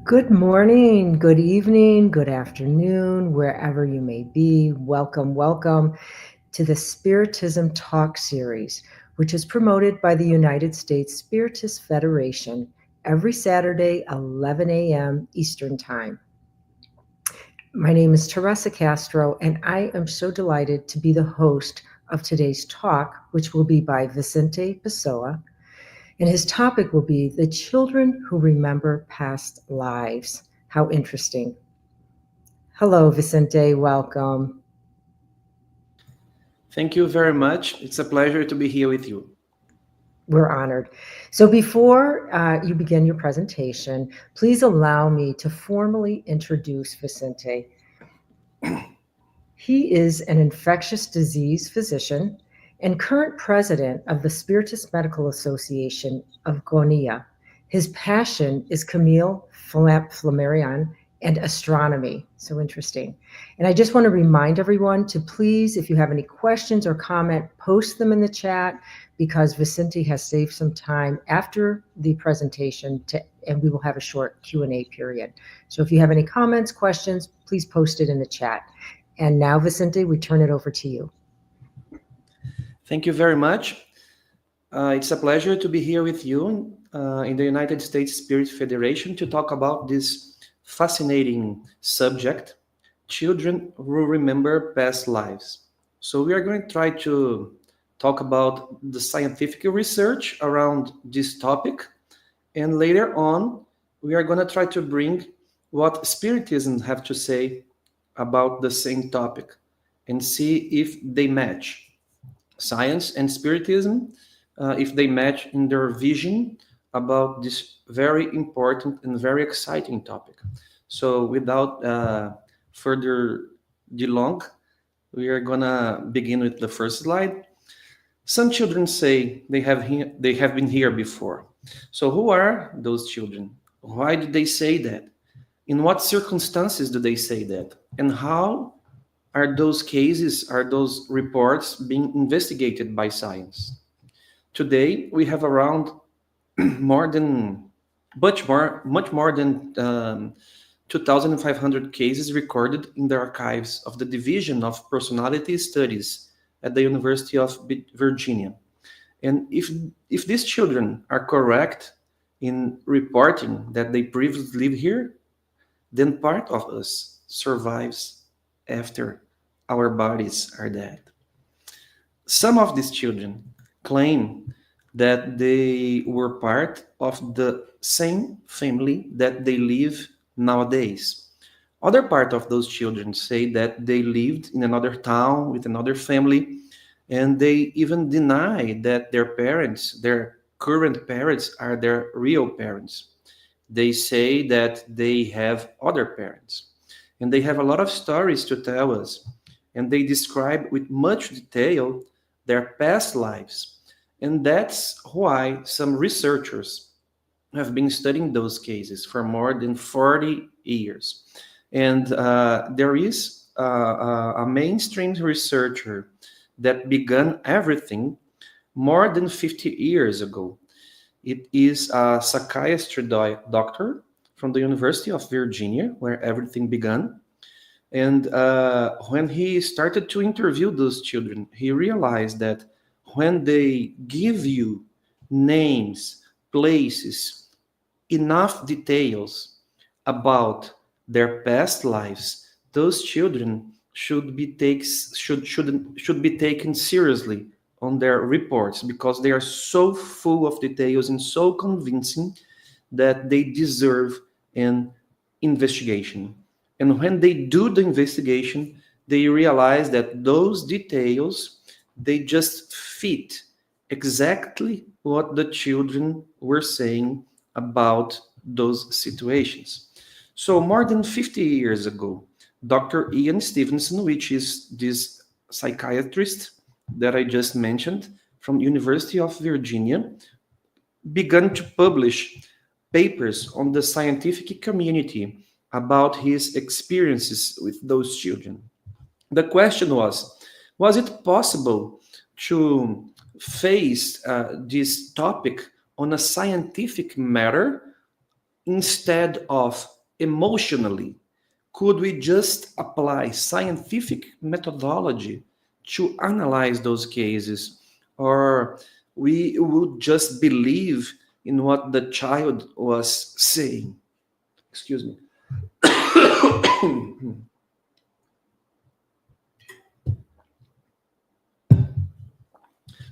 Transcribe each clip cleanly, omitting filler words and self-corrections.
Good morning, good evening, good afternoon, wherever you may be. Welcome to the Spiritism Talk Series, which is promoted by the United States Spiritist Federation every Saturday, 11 a.m. Eastern Time. My name is Teresa Castro, and I am so delighted to be the host of today's talk, which will be by Vicente Pessoa. And his topic will be the children who remember past lives. How interesting. Hello, Vicente. Welcome. Thank you very much. It's a pleasure to be here with you. We're honored. So, before you begin your presentation, please allow me to formally introduce Vicente. He is an infectious disease physician and current president of the Spiritist Medical Association of Goiania. His passion is Camille Flammarion and astronomy. So interesting. And I just want to remind everyone to please, if you have any questions or comment, post them in the chat because Vicente has saved some time after the presentation and we will have a short Q&A period. So if you have any comments, questions, please post it in the chat. And now, Vicente, we turn it over to you. Thank you very much. It's a pleasure to be here with you in the United States Spirit Federation to talk about this fascinating subject, children who remember past lives. So we are going to try to talk about the scientific research around this topic. And later on, we are going to try to bring what Spiritism have to say about the same topic and see if they match science and spiritism, if they match in their vision about this very important and very exciting topic. So without further delong, we are gonna begin with the first slide. Some children say they have been here before. So who are those children? Why do they say that? In what circumstances do they say that? And how are those cases, are those reports being investigated by science? Today, we have around more than, much more than 2,500 cases recorded in the archives of the Division of Personality Studies at the University of Virginia. And if these children are correct in reporting that they previously lived here, then part of us survives after our bodies are dead. Some of these children claim that they were part of the same family that they live nowadays. Other part of those children say that they lived in another town with another family, and they even deny that their parents, their current parents, are their real parents. They say that they have other parents. And they have a lot of stories to tell us. And they describe with much detail their past lives. And that's why some researchers have been studying those cases for more than 40 years. And there is a mainstream researcher that began everything more than 50 years ago. It is a psychiatry doctor from the University of Virginia, where everything began. And when he started to interview those children, he realized that when they give you names, places, enough details about their past lives, those children should be taken seriously on their reports because they are so full of details and so convincing that they deserve an investigation. And when they do the investigation, they realize that those details, they just fit exactly what the children were saying about those situations. So more than 50 years ago, Dr. Ian Stevenson, which is this psychiatrist that I just mentioned from University of Virginia, began to publish papers on the scientific community about his experiences with those children. The question was it possible to face this topic on a scientific matter instead of emotionally? Could we just apply scientific methodology to analyze those cases? Or we would just believe in what the child was saying? Excuse me.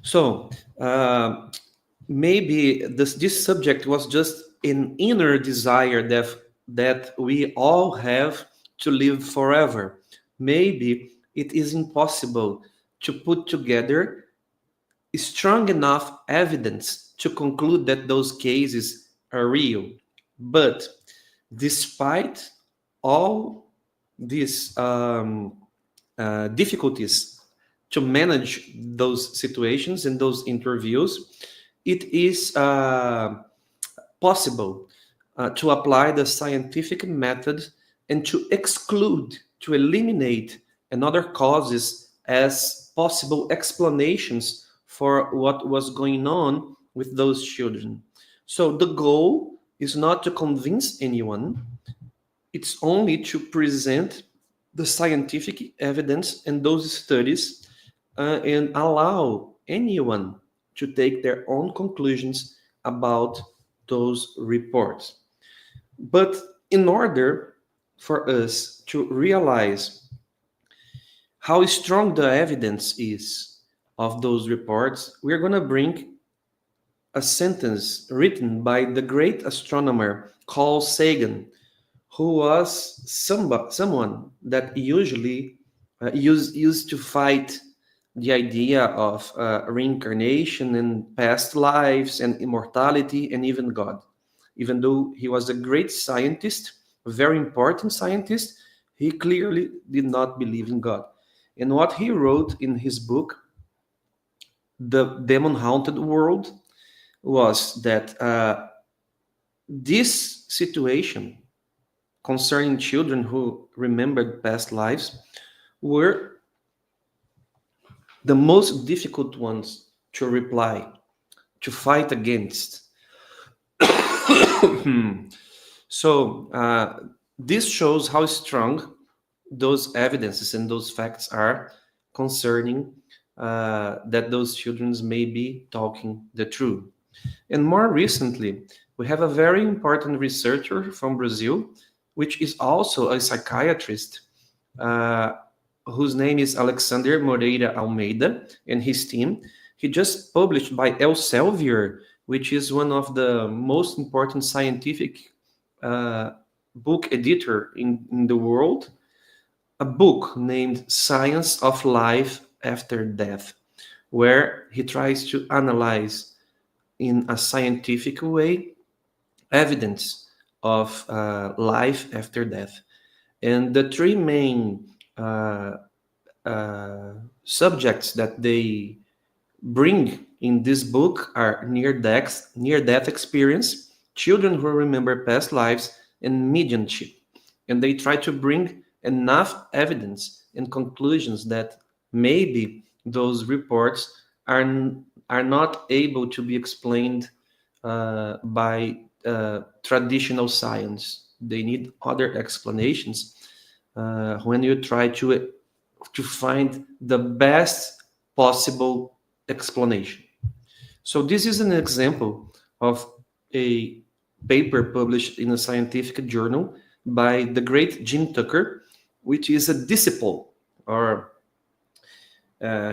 So, maybe this subject was just an inner desire that we all have to live forever. Maybe it is impossible to put together strong enough evidence to conclude that those cases are real. But despite all these difficulties to manage those situations and those interviews, it is possible to apply the scientific method and to exclude, to eliminate another causes as possible explanations for what was going on with those children. So the goal is not to convince anyone, it's only to present the scientific evidence and those studies and allow anyone to take their own conclusions about those reports. But in order for us to realize how strong the evidence is of those reports, we're going to bring a sentence written by the great astronomer Carl Sagan, who was someone that usually used to fight the idea of reincarnation and past lives and immortality and even God. Even though he was a great scientist, a very important scientist, he clearly did not believe in God. And what he wrote in his book, The Demon Haunted World, was that this situation concerning children who remembered past lives were the most difficult ones to reply, to fight against. So, this shows how strong those evidences and those facts are concerning that those children may be talking the truth. And more recently, we have a very important researcher from Brazil, which is also a psychiatrist, uh, whose name is Alexander Moreira Almeida, and his team. He just published by Elsevier, which is one of the most important scientific uh, book editor in the world, a book named Science of Life After Death, where he tries to analyze in a scientific way evidence of life after death. And the three main uh, subjects that they bring in this book are near death experience, children who remember past lives, and mediumship. And they try to bring enough evidence and conclusions that maybe those reports are not able to be explained by traditional science. They need other explanations when you try to find the best possible explanation. So this is an example of a paper published in a scientific journal by the great Jim Tucker, which is a disciple, or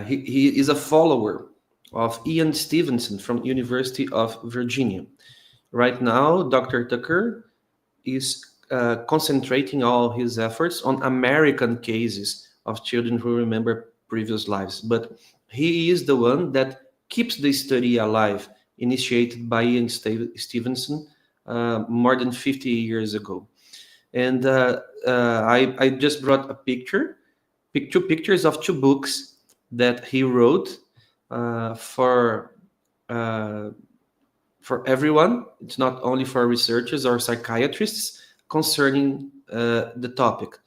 he is a follower of Ian Stevenson from University of Virginia. Right now, Dr. Tucker is concentrating all his efforts on American cases of children who remember previous lives. But he is the one that keeps the study alive, initiated by Ian Stevenson more than 50 years ago. And I just brought a two pictures of two books that he wrote uh, for uh, for everyone. It's not only for researchers or psychiatrists concerning the topic.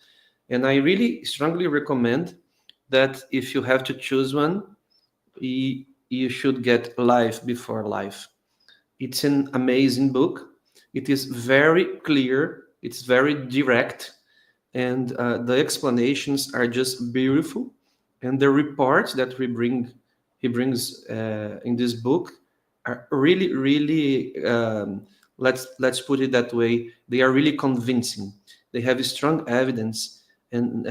And I really strongly recommend that if you have to choose one, you should get Life Before Life. It's an amazing book. It is very clear, it's very direct, and the explanations are just beautiful. And the reports that he brings in this book are really, really, let's put it that way, they are really convincing. They have strong evidence, and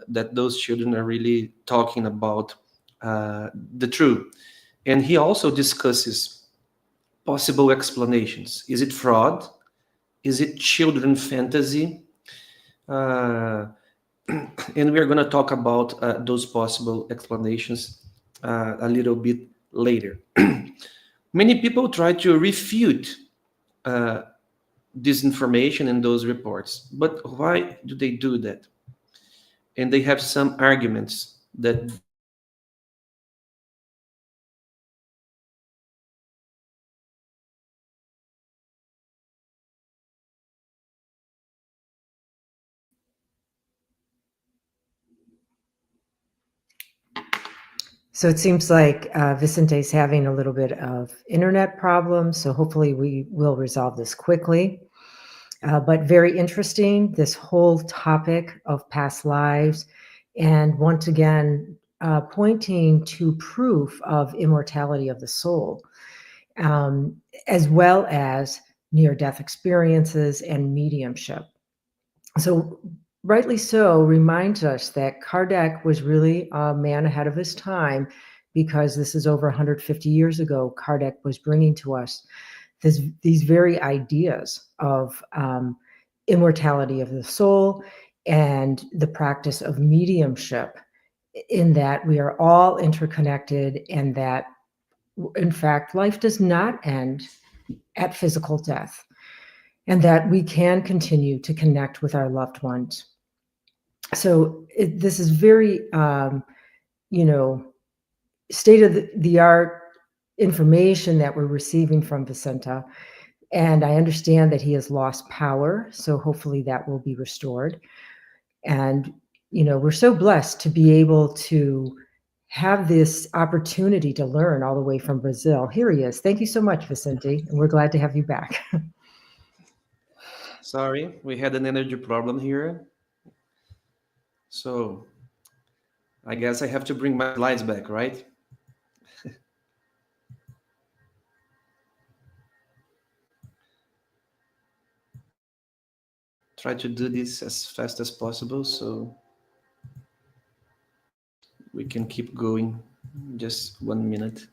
that those children are really talking about the truth. And he also discusses possible explanations. Is it fraud? Is it children fantasy? Uh, and we are going to talk about those possible explanations a little bit later. Many people try to refute uh, this information in those reports, but why do they do that? And they have some arguments that So it seems like Vicente's having a little bit of internet problems, so hopefully we will resolve this quickly. But very interesting, this whole topic of past lives, and once again, pointing to proof of immortality of the soul, um, as well as near-death experiences and mediumship. So rightly so, reminds us that Kardec was really a man ahead of his time, because this is over 150 years ago. Kardec was bringing to us these very ideas of immortality of the soul and the practice of mediumship, in that we are all interconnected, and that, in fact, life does not end at physical death, and that we can continue to connect with our loved ones. So this is very, you know, state of the art information that we're receiving from Vicente. And I understand that he has lost power, so hopefully that will be restored. And, we're so blessed to be able to have this opportunity to learn all the way from Brazil. Here he is. Thank you so much, Vicente, and we're glad to have you back. sorry, we had an energy problem here. So I guess I have to bring my slides back, right? Try to do this as fast as possible so we can keep going. Just 1 minute.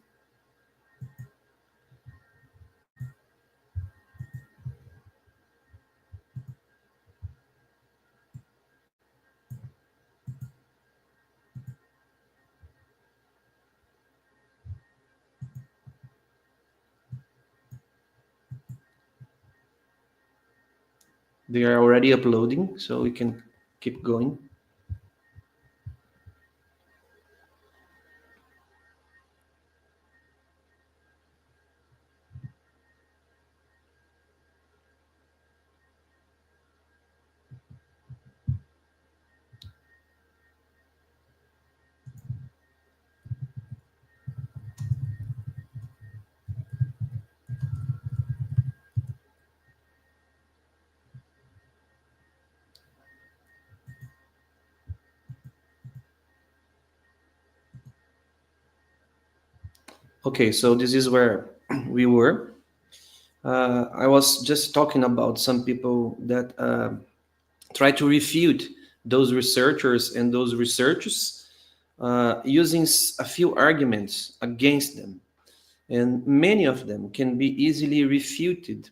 They are already uploading, so we can keep going. Okay, so this is where we were. I was just talking about some people that try to refute those researchers and those researchers using a few arguments against them. And many of them can be easily refuted,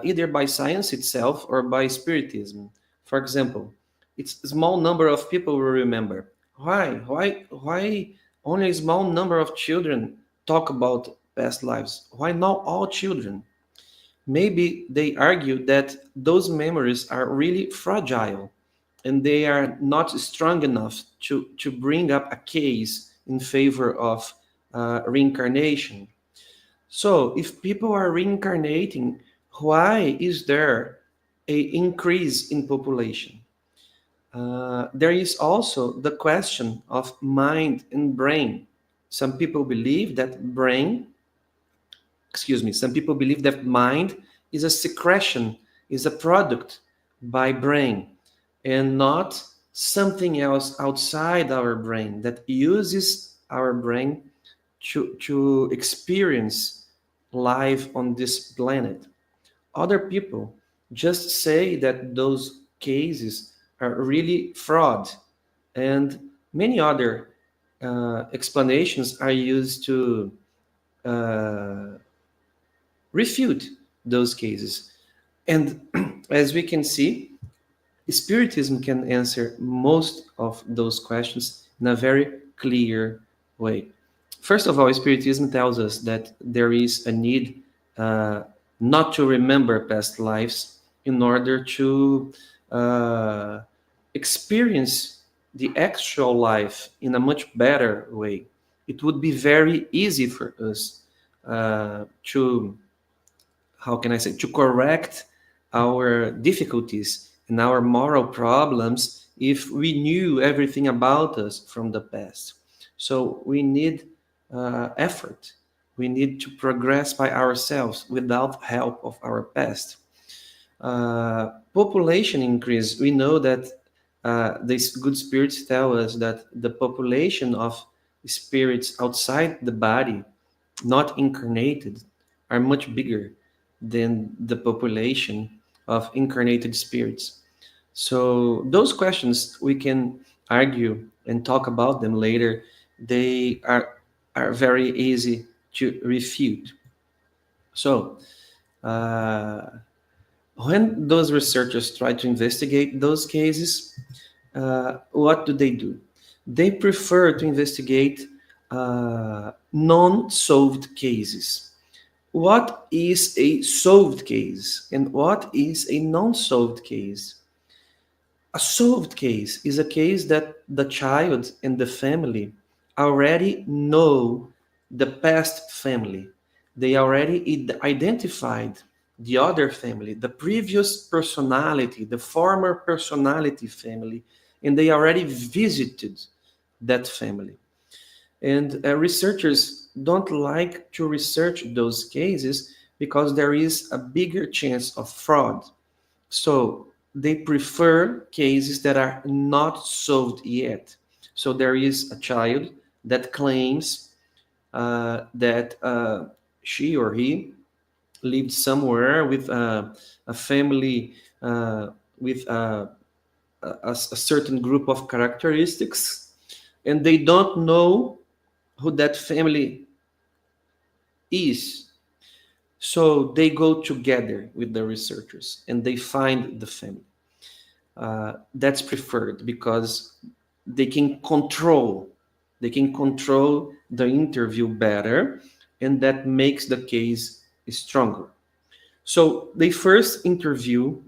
either by science itself or by spiritism. For example, it's a small number of people will remember. Why only a small number of children talk about past lives? Why not all children? Maybe they argue that those memories are really fragile and they are not strong enough to bring up a case in favor of reincarnation. So, if people are reincarnating, why is there a increase in population? There is also the question of mind and brain. Some people believe that brain, excuse me, some people believe that mind is a secretion, is a product by brain, and not something else outside our brain that uses our brain to experience life on this planet. Other people just say that those cases are really fraud, and many other explanations are used to uh, refute those cases. And as we can see, Spiritism can answer most of those questions in a very clear way. First of all, Spiritism tells us that there is a need uh, not to remember past lives in order to uh, experience the actual life in a much better way. It would be very easy for us to, how can I say, to correct our difficulties and our moral problems if we knew everything about us from the past. So we need effort. We need to progress by ourselves without help of our past. Population increase. We know that these good spirits tell us that the population of spirits outside the body, not incarnated, are much bigger than the population of incarnated spirits. So those questions we can argue and talk about them later. They are very easy to refute. So uh, when those researchers try to investigate those cases, what do? They prefer to investigate non-solved cases. What is a solved case and what is a non-solved case? A solved case is a case that the child and the family already know the past family. They already identified the other family, the previous personality, the former personality family, and they already visited that family. And researchers don't like to research those cases because there is a bigger chance of fraud. So they prefer cases that are not solved yet. So there is a child that claims that she or he lived somewhere with a family with a certain group of characteristics, and they don't know who that family is. So they go together with the researchers and they find the family. That's preferred because they can control the interview better, and that makes the case stronger. So they first interview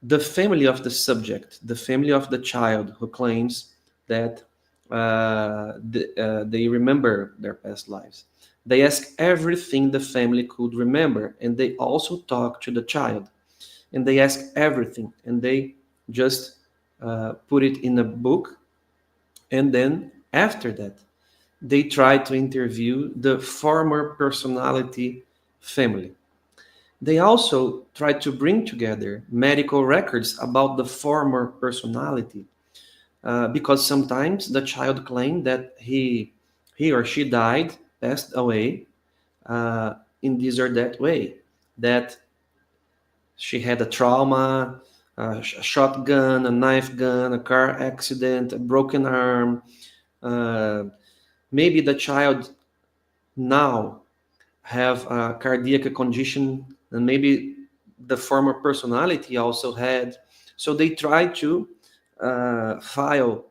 the family of the subject, the family of the child who claims that they remember their past lives. They ask everything the family could remember, and they also talk to the child, and they ask everything, and they just put it in a book, and then after that, they try to interview the former personality family. They also try to bring together medical records about the former personality, because sometimes the child claimed that he or she died, passed away in this or that way, that she had a trauma, a shotgun, a knife gun, a car accident, a broken arm. Uh, Maybe the child now have a cardiac condition, and maybe the former personality also had. So they try to file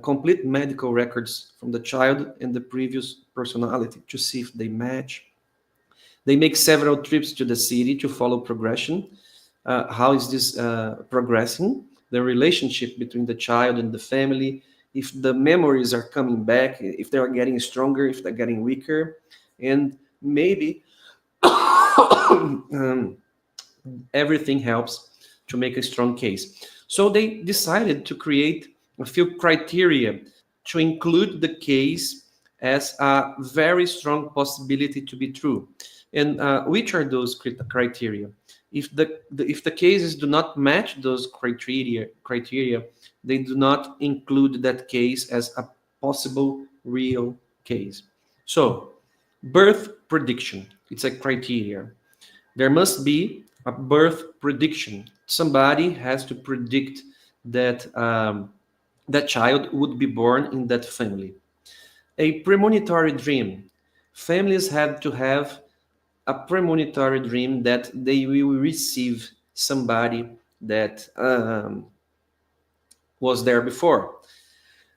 complete medical records from the child and the previous personality to see if they match. They make several trips to the city to follow progression. How is this progressing? The relationship between the child and the family, if the memories are coming back, if they are getting stronger, if they're getting weaker, and maybe um, everything helps to make a strong case. So they decided to create a few criteria to include the case as a very strong possibility to be true. And which are those criteria? If the cases do not match those criteria, they do not include that case as a possible real case. So, birth prediction, it's a criteria. There must be a birth prediction. Somebody has to predict that that child would be born in that family. A premonitory dream. Families have to have a premonitory dream that they will receive somebody that was there before.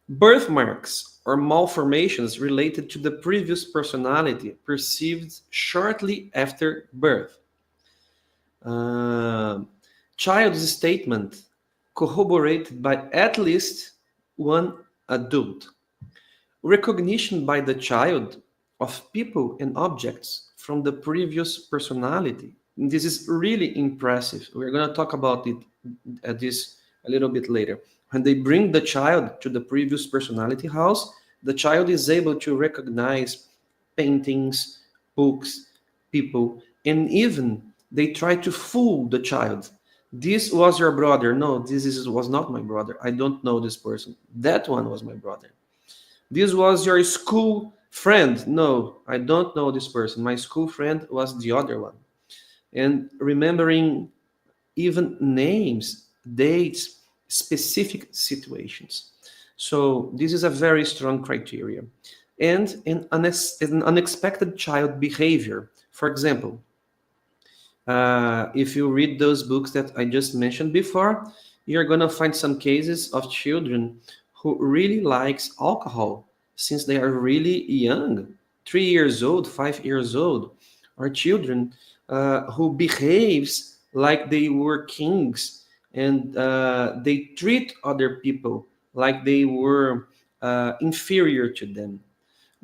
Birthmarks or malformations related to the previous personality perceived shortly after birth. Uh, Child's statement corroborated by at least one adult. Recognition by the child of people and objects from the previous personality. This is really impressive. We're going to talk about it at this a little bit later. When they bring the child to the previous personality house, the child is able to recognize paintings, books, people, and even they try to fool the child. This was your brother. No, was not my brother. I don't know this person. That one was my brother. This was your school friend. No, I don't know this person. My school friend was the other one. And remembering even names, dates, specific situations. So this is a very strong criteria. And an unexpected child behavior. For example, if you read those books that I just mentioned before, you're going to find some cases of children who really likes alcohol since they are really young, 3 years old, 5 years old, or children who behaves like they were kings and they treat other people like they were inferior to them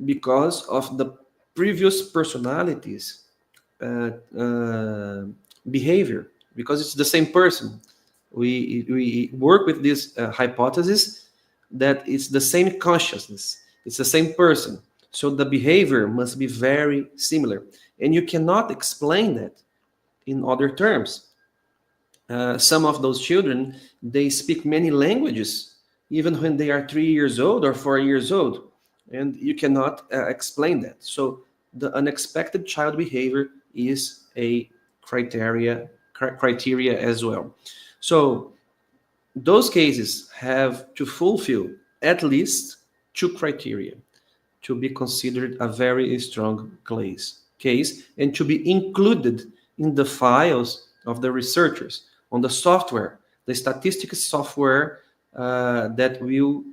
because of the previous personalities uh, uh, behavior, because it's the same person. We work with this hypothesis that it's the same consciousness, it's the same person. So the behavior must be very similar, and you cannot explain that in other terms. Some of those children, they speak many languages even when they are 3 years old or 4 years old, and you cannot explain that. So the unexpected child behavior is a criteria as well. So those cases have to fulfill at least two criteria to be considered a very strong case and to be included in the files of the researchers on the software, the statistical software that will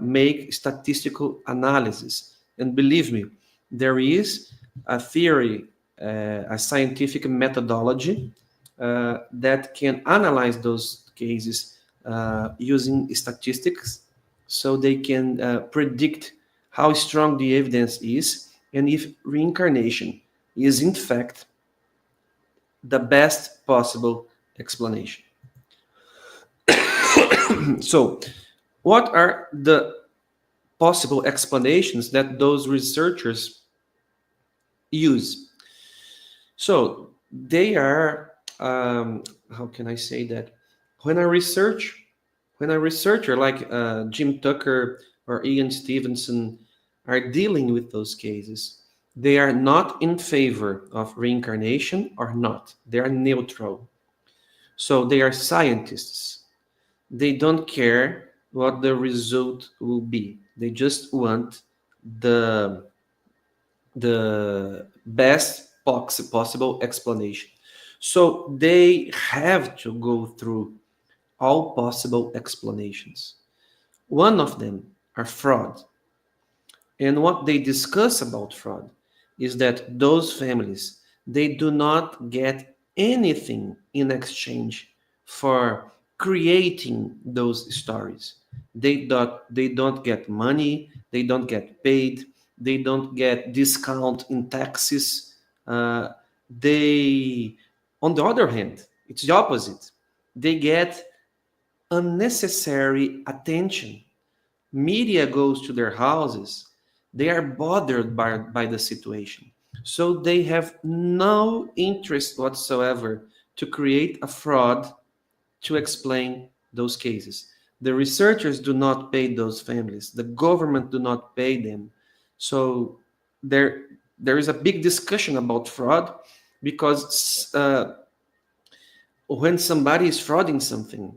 make statistical analysis. And believe me, there is a theory, a scientific methodology that can analyze those cases using statistics, so they can predict how strong the evidence is and if reincarnation is in fact the best possible explanation. So, what are the possible explanations that those researchers use? So, they are, how can I say that? When a researcher like Jim Tucker or Ian Stevenson are dealing with those cases, they are not in favor of reincarnation or not. They are neutral. So they are scientists. They don't care what the result will be. They just want the best possible explanation. So they have to go through all possible explanations. One of them are fraud. And what they discuss about fraud is that those families, they do not get anything in exchange for creating those stories. They don't get money, they don't get paid, they don't get discount in taxes. Uh, they, on the other hand, it's the opposite. They get unnecessary attention. Media goes to their houses. They are bothered by the situation. So they have no interest whatsoever to create a fraud to explain those cases. The researchers do not pay those families. The government do not pay them. So there, there is a big discussion about fraud because when somebody is frauding something,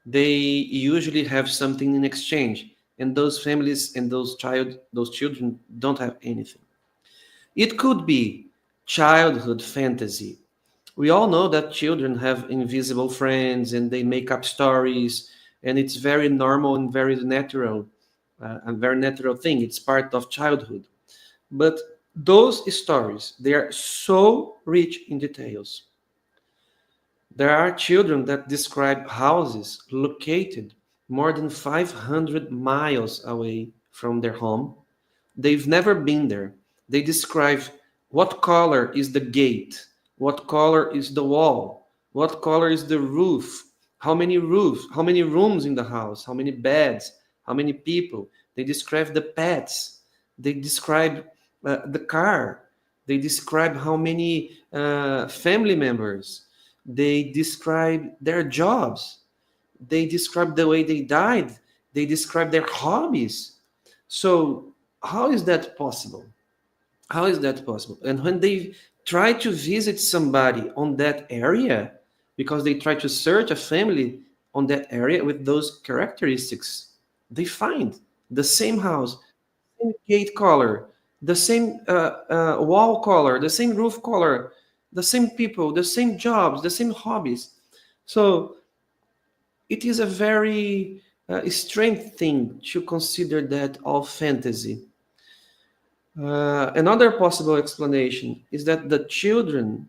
they usually have something in exchange, and those families and those children don't have anything. It could be childhood fantasy. We all know that children have invisible friends and they make up stories, and it's very normal and very natural, a very natural thing. It's part of childhood. But those stories, they are so rich in details. There are children that describe houses located more than 500 miles away from their home. They've never been there. They describe what color is the gate, what color is the wall, what color is the roof, how many rooms in the house, how many beds, how many people. They describe the pets. They describe the car. They describe how many family members. They describe their jobs. They describe the way they died. They describe their hobbies. So how is that possible? How is that possible? And when they try to visit somebody on that area, because they try to search a family on that area with those characteristics, they find the same house, same gate color, the same wall color, the same roof color, the same people, the same jobs, the same hobbies. So it is a very strange thing to consider that all fantasy. Another possible explanation is that the children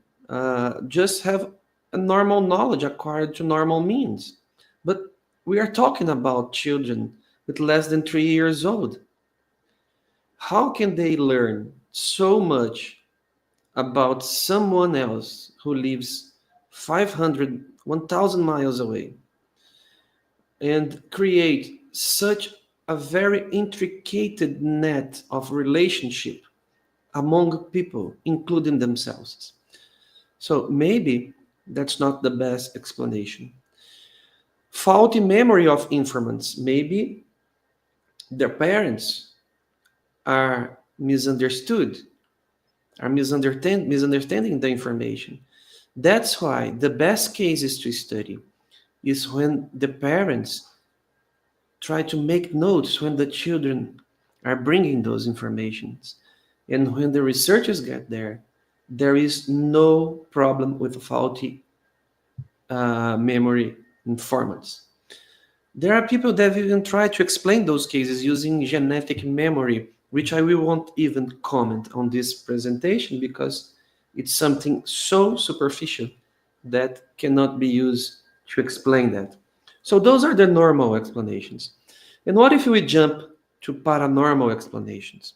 just have a normal knowledge acquired to normal means. But we are talking about children with less than 3 years old. How can they learn so much about someone else who lives 500, 1,000 miles away and create such a very intricate net of relationship among people, including themselves? So maybe that's not the best explanation. Faulty memory of informants. Maybe their parents are misunderstood, are misunderstanding the information. That's why the best cases to study is when the parents try to make notes when the children are bringing those informations. And when the researchers get there, there is no problem with faulty memory informants. There are people that even try to explain those cases using genetic memory, which I will won't even comment on this presentation because it's something so superficial that cannot be used to explain that. So those are the normal explanations. And what if we jump to paranormal explanations?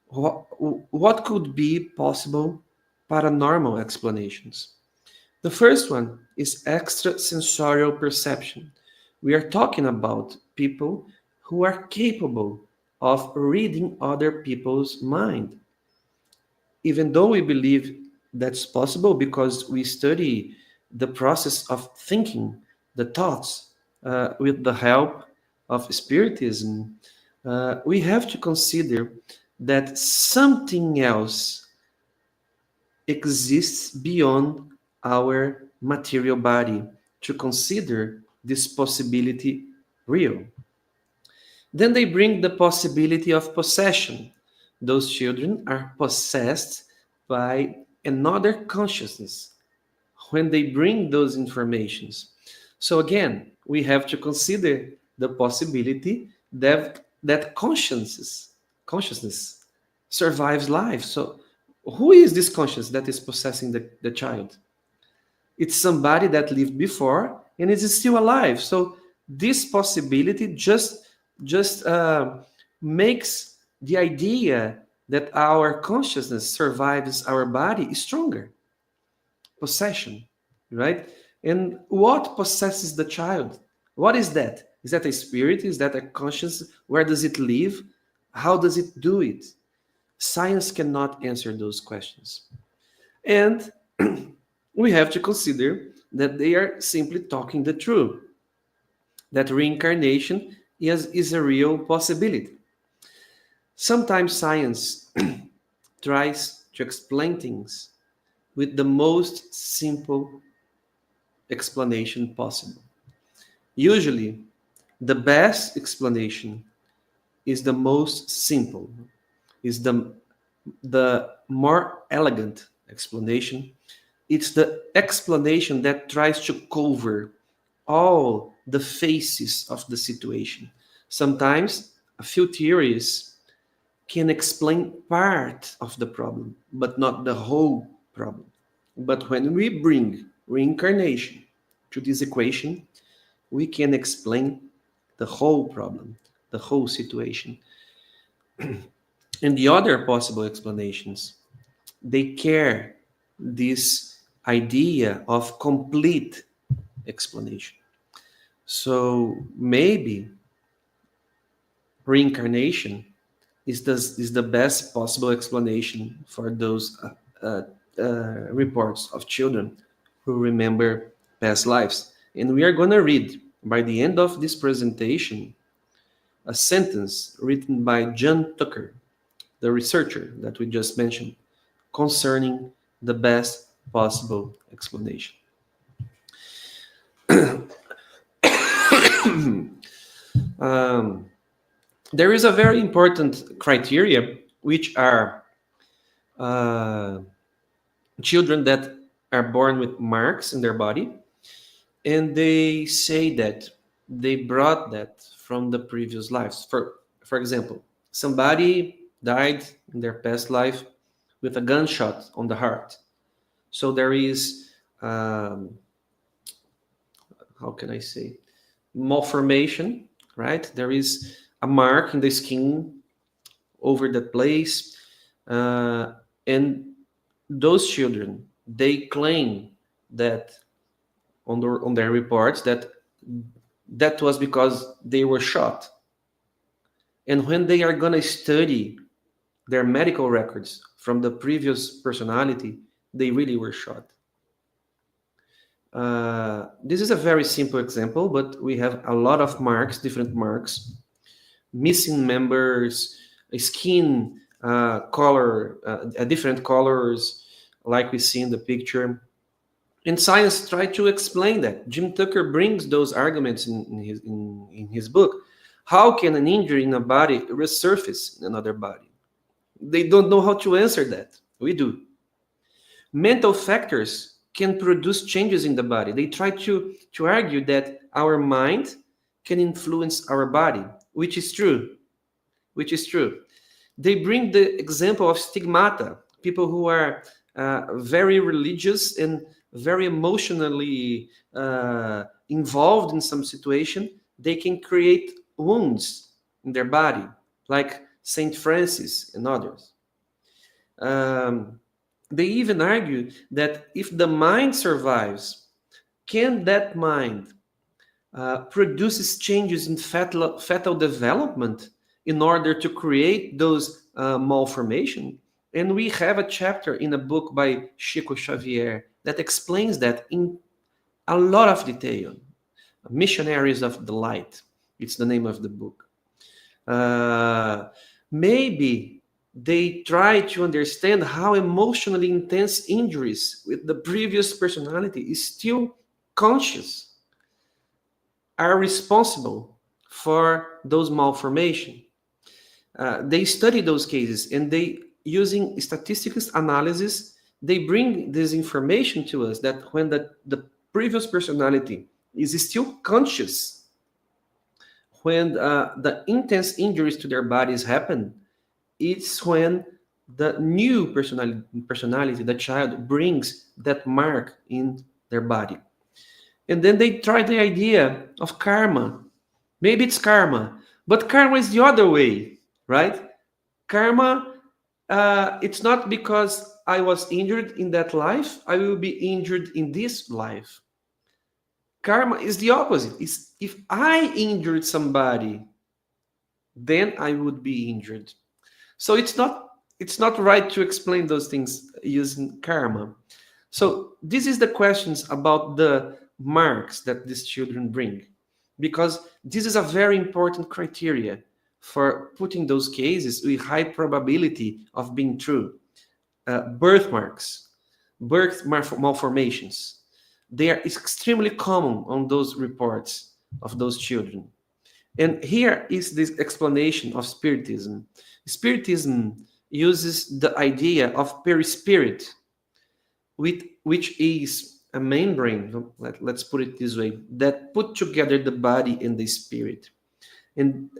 What could be possible paranormal explanations? The first one is extrasensorial perception. We are talking about people who are capable of reading other people's mind. Even though we believe that's possible because we study the process of thinking, the thoughts, with the help of Spiritism, we have to consider that something else exists beyond our material body to consider this possibility real. Then they bring the possibility of possession. Those children are possessed by another consciousness when they bring those informations. So again, we have to consider the possibility that consciousness survives life. So who is this conscious that is possessing the child? It's somebody that lived before and is still alive. So this possibility just makes the idea that our consciousness survives our body stronger. Possession, right? And what possesses the child? What is that? Is that a spirit? Is that a consciousness? Where does it live? How does it do it? Science cannot answer those questions. And we have to consider that they are simply talking the truth, that reincarnation is a real possibility. Sometimes science tries to explain things with the most simple explanation possible. Usually, the best explanation is the most simple, is the more elegant explanation. It's the explanation that tries to cover all the faces of the situation. Sometimes a few theories can explain part of the problem, but not the whole problem. But when we bring reincarnation to this equation, we can explain the whole problem, the whole situation. And the other possible explanations, they care this idea of complete explanation. So maybe reincarnation is the best possible explanation for those reports of children who remember past lives. And we are going to read by the end of this presentation a sentence written by John Tucker, the researcher that we just mentioned, concerning the best possible explanation. um, there is a very important criteria, which are uh, children that are born with marks in their body, and they say that they brought that from the previous lives. For example, somebody died in their past life with a gunshot on the heart. So there is, how can I say, malformation, right? There is a mark in the skin over that place, and those children, they claim that on their reports that that was because they were shot. And when they are going to study their medical records from the previous personality, they really were shot. This is a very simple example, but we have a lot of marks, different marks, missing members, skin color, different colors, like we see in the picture. And science tried to explain that. Jim Tucker brings those arguments in his book. How can an injury in a body resurface in another body? They don't know how to answer that. We do. Mental factors can produce changes in the body. They try to argue that our mind can influence our body, which is true. Which is true. They bring the example of stigmata, people who are very religious and very emotionally involved in some situation. They can create wounds in their body, like Saint Francis and others. They even argue that if the mind survives, can that mind produces changes in fetal development in order to create those malformation? And we have a chapter in a book by Chico Xavier that explains that in a lot of detail. Missionaries of the Light, it's the name of the book. Maybe they try to understand how emotionally intense injuries with the previous personality is still conscious are responsible for those malformation. They study those cases, and they, using statistical analysis, they bring this information to us that when the previous personality is still conscious, when the intense injuries to their bodies happen, it's when the new personality, the child, brings that mark in their body. And then they try the idea of karma. Maybe it's karma, but karma is the other way, right? Karma, it's not because I was injured in that life, I will be injured in this life. Karma is the opposite. It's if I injured somebody, then I would be injured. So it's not right to explain those things using karma. So this is the questions about the marks that these children bring, because this is a very important criteria for putting those cases with high probability of being true. Birthmarks, malformations, they are extremely common on those reports of those children. And here is this explanation of Spiritism. Spiritism uses the idea of perispirit, which is a membrane, let's put it this way, that put together the body and the spirit. And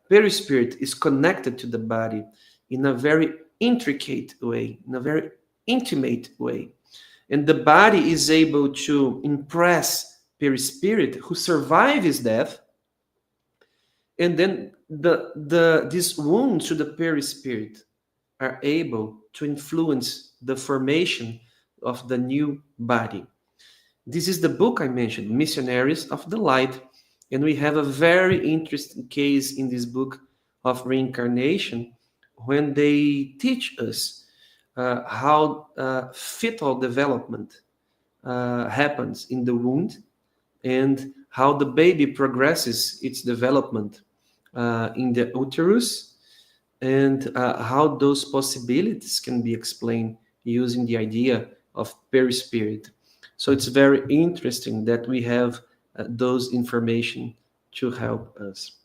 perispirit is connected to the body in a very intricate way, in a very intimate way. And the body is able to impress perispirit, who survives his death, and then these wounds to the perispirit are able to influence the formation of the new body. This is the book I mentioned, Missionaries of the Light, and we have a very interesting case in this book of reincarnation when they teach us how fetal development happens in the womb, and how the baby progresses its development in the uterus, and how those possibilities can be explained using the idea of perispirit. So it's very interesting that we have those information to help us.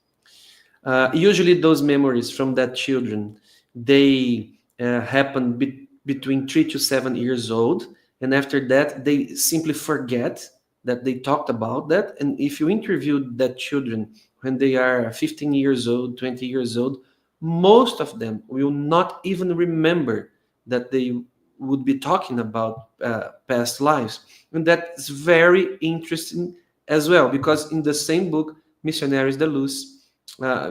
Usually those memories from that children, they happen between 3 to 7 years old, and after that they simply forget that they talked about that. And if you interview that children when they are 15 years old, 20 years old, most of them will not even remember that they would be talking about past lives. And that's very interesting as well, because in the same book, Missionaries de Luz,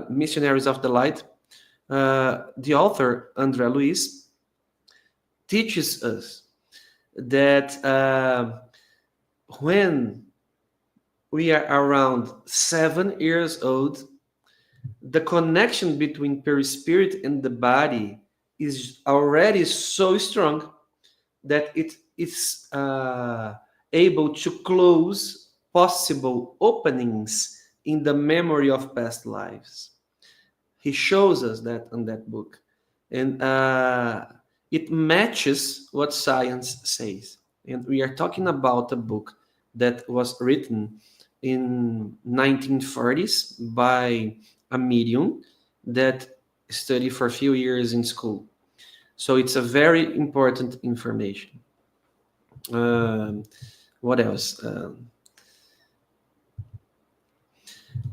Missionaries of the Light, the author, André Luiz, teaches us that when we are around 7 years old, the connection between perispirit and the body is already so strong that it is able to close possible openings in the memory of past lives. He shows us that in that book. And it matches what science says. And we are talking about a book that was written in 1940s by a medium that studied for a few years in school. So it's a very important information. What else?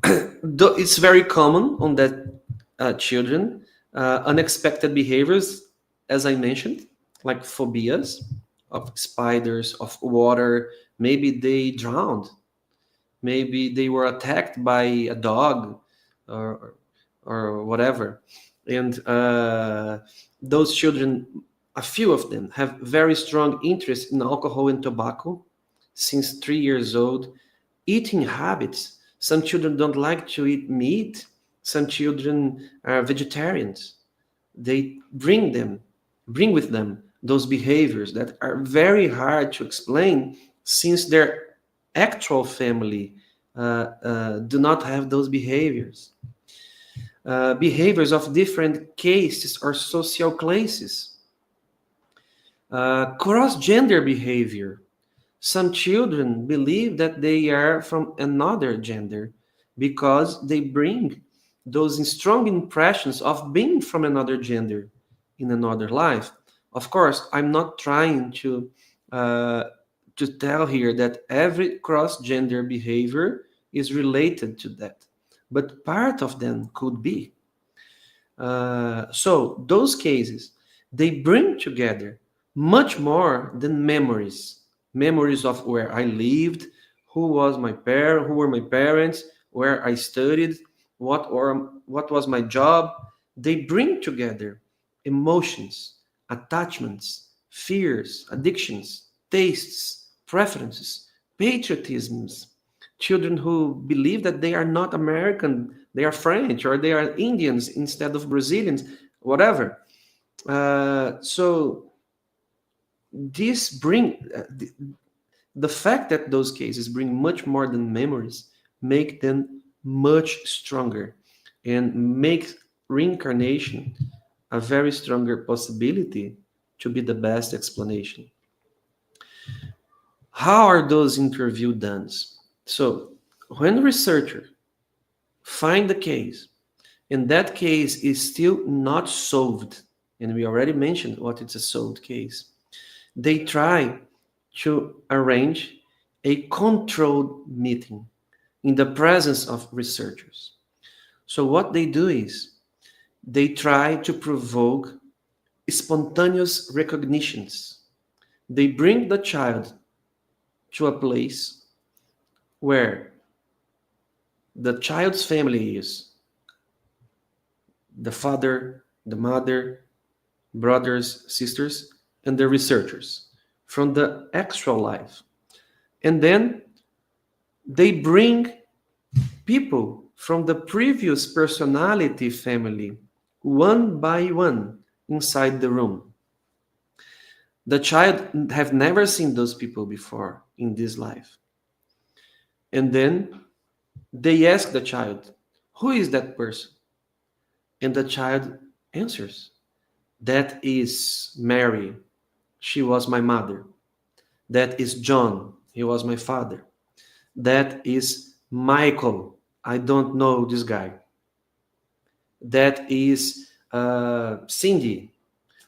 It's very common on that children, unexpected behaviors, as I mentioned, like phobias of spiders, of water. Maybe they drowned. Maybe they were attacked by a dog, or whatever. And those children, a few of them, have very strong interest in alcohol and tobacco since 3 years old. Eating habits. Some children don't like to eat meat. Some children are vegetarians. They bring with them those behaviors that are very hard to explain, since their actual family do not have those behaviors. Behaviors of different castes or social classes. Cross-gender behavior. Some children believe that they are from another gender because they bring those strong impressions of being from another gender in another life. Of course, I'm not trying uh, to tell here that every cross-gender behavior is related to that, but part of them could be. So those cases, they bring together much more than memories of where I lived, who were my parents, where I studied, what was my job. They bring together emotions, attachments, fears, addictions, tastes, preferences, patriotisms. Children who believe that they are not American, they are French, or they are Indians instead of Brazilians, whatever. So this bring the fact that those cases bring much more than memories make them much stronger and make reincarnation a very stronger possibility to be the best explanation. How are those interview done? So when researchers find the case and that case is still not solved, and we already mentioned what it's a solved case, they try to arrange a controlled meeting in the presence of researchers. So what they do is they try to provoke spontaneous recognitions. They bring the child to a place where the child's family is the father, the mother, brothers, sisters, and the researchers from the actual life. And then they bring people from the previous personality family one by one inside the room. The child have never seen those people before in this life. And then they ask the child, who is that person? And the child answers, that is Mary. She was my mother. That is John. He was my father. That is Michael. I don't know this guy. That is Cindy.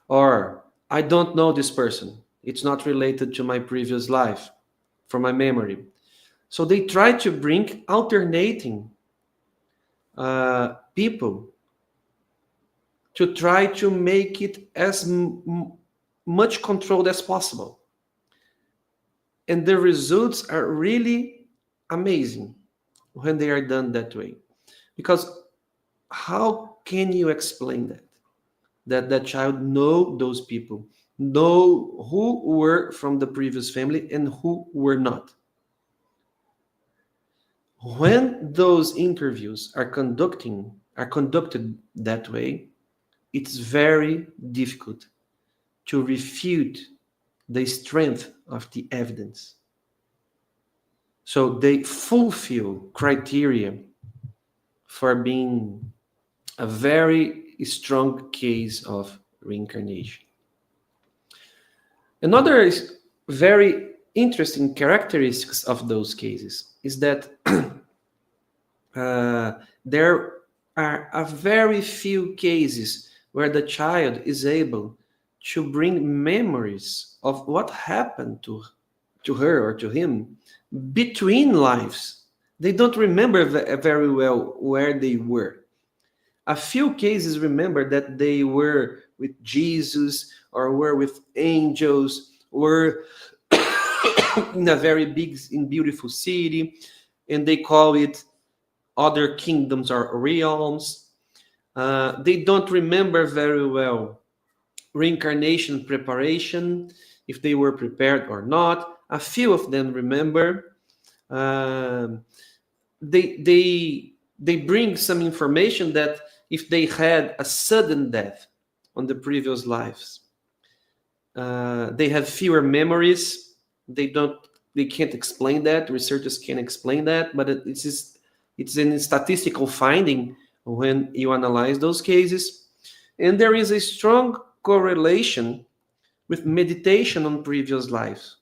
Or I don't know this person. It's not related to my previous life, from my memory. So they try to bring alternating people to try to make it as much controlled as possible. And the results are really amazing when they are done that way. Because how can you explain that? That child know those people, know who were from the previous family and who were not. When those interviews are conducted that way, it's very difficult to refute the strength of the evidence. So they fulfill criteria for being a very strong case of reincarnation. Another very interesting characteristics of those cases is that there are a very few cases where the child is able to bring memories of what happened to her or to him between lives. They don't remember very well where they were. A few cases remember that they were with Jesus or were with angels, were in a very big and beautiful city, and they call it other kingdoms or realms. They don't remember very well reincarnation preparation, if they were prepared or not. A few of them remember. They bring some information that if they had a sudden death on the previous lives, they have fewer memories. They can't explain that. Researchers can't explain that, but it's a statistical finding when you analyze those cases. And there is a strong correlation with meditation on previous lives.